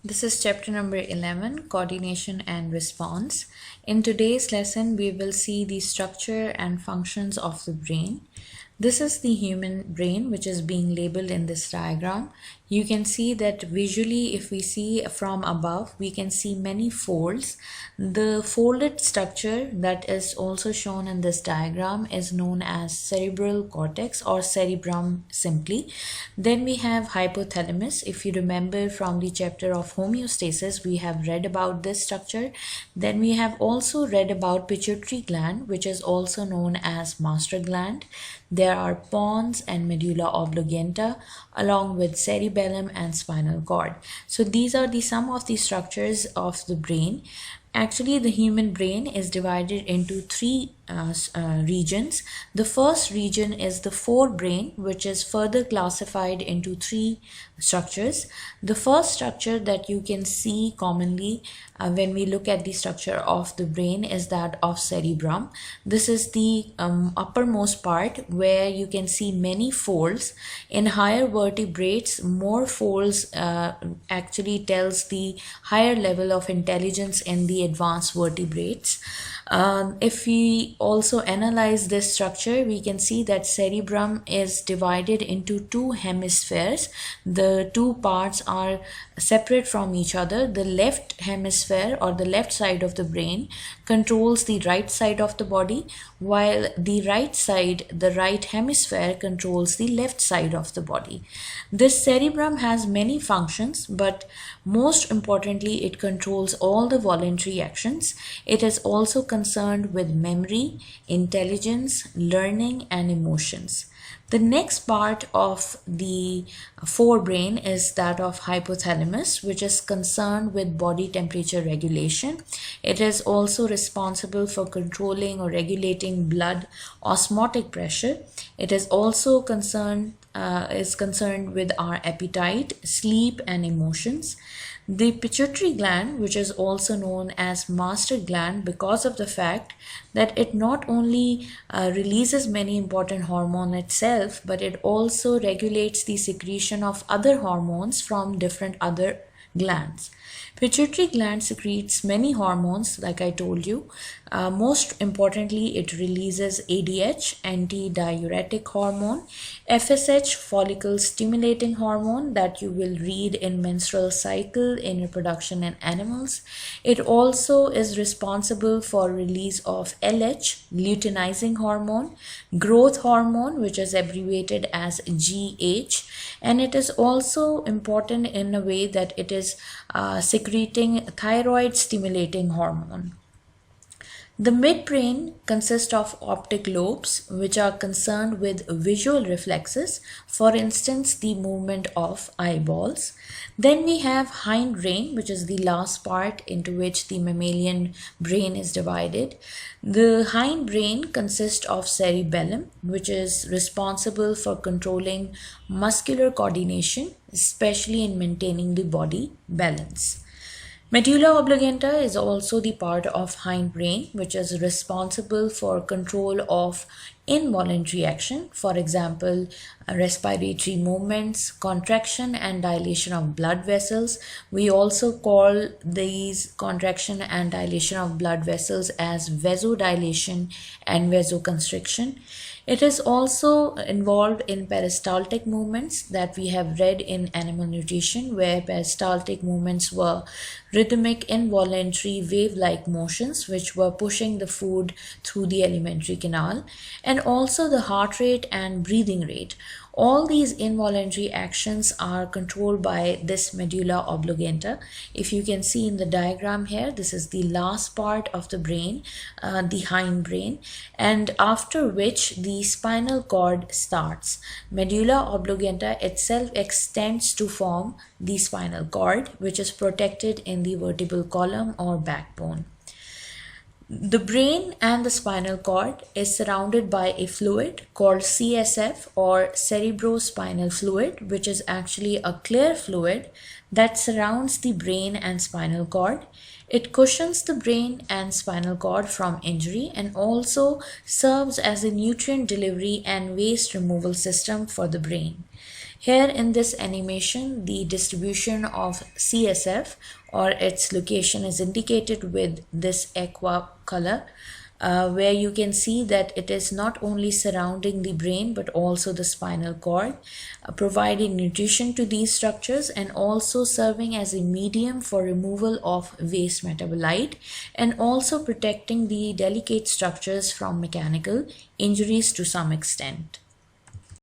This is chapter number 11, Coordination and Response. In today's lesson, we will see the structure and functions of the brain. This is the human brain, which is being labeled in this diagram. You can see that visually, if we see from above, we can see many folds. The folded structure that is also shown in this diagram is known as cerebral cortex or cerebrum simply. Then we have hypothalamus. If you remember from the chapter of homeostasis, we have read about this structure. Then we have also read about pituitary gland, which is also known as master gland. There are pons and medulla oblongata along with cerebellum and spinal cord. So these are some of the structures of the brain. Actually, the human brain is divided into three regions. The first region is the forebrain, which is further classified into three structures. The first structure that you can see commonly when we look at the structure of the brain is that of cerebrum. This is the uppermost part where you can see many folds. In higher vertebrates, more folds actually tells the higher level of intelligence in the advanced vertebrates. If we also analyze this structure, we can see that cerebrum is divided into two hemispheres. The two parts are separate from each other. The left hemisphere or the left side of the brain controls the right side of the body, while the right side, the right hemisphere, controls the left side of the body. This cerebrum has many functions, but most importantly, it controls all the voluntary actions. It is also concerned with memory, intelligence, learning, and emotions. The next part of the forebrain is that of hypothalamus, which is concerned with body temperature regulation. It is also responsible for controlling or regulating blood osmotic pressure. It is also concerned with our appetite, sleep, and emotions. The pituitary gland, which is also known as master gland because of the fact that it not only releases many important hormones itself, but it also regulates the secretion of other hormones from different other glands. Pituitary gland secretes many hormones, like I told you. Most importantly, it releases ADH, antidiuretic hormone, FSH, follicle stimulating hormone, that you will read in menstrual cycle in reproduction in animals. It also is responsible for release of LH, luteinizing hormone, growth hormone, which is abbreviated as GH, and it is also important in a way that it is secreting thyroid stimulating hormone. The midbrain consists of optic lobes, which are concerned with visual reflexes, for instance, the movement of eyeballs. Then we have hindbrain, which is the last part into which the mammalian brain is divided. The hindbrain consists of cerebellum, which is responsible for controlling muscular coordination, especially in maintaining the body balance. Medulla oblongata is also the part of hindbrain, which is responsible for control of involuntary action, for example, respiratory movements, contraction and dilation of blood vessels. We also call these contraction and dilation of blood vessels as vasodilation and vasoconstriction. It is also involved in peristaltic movements that we have read in animal nutrition, where peristaltic movements were rhythmic, involuntary, wave-like motions which were pushing the food through the alimentary canal, and also the heart rate and breathing rate. All these involuntary actions are controlled by this medulla oblongata. If you can see in the diagram here, this is the last part of the brain, the hindbrain, and after which the spinal cord starts. Medulla oblongata itself extends to form the spinal cord, which is protected in the vertebral column or backbone. The brain and the spinal cord is surrounded by a fluid called CSF or cerebrospinal fluid, which is actually a clear fluid that surrounds the brain and spinal cord. It cushions the brain and spinal cord from injury and also serves as a nutrient delivery and waste removal system for the brain. Here in this animation, the distribution of CSF or its location is indicated with this aqua color, where you can see that it is not only surrounding the brain but also the spinal cord, providing nutrition to these structures and also serving as a medium for removal of waste metabolite and also protecting the delicate structures from mechanical injuries to some extent.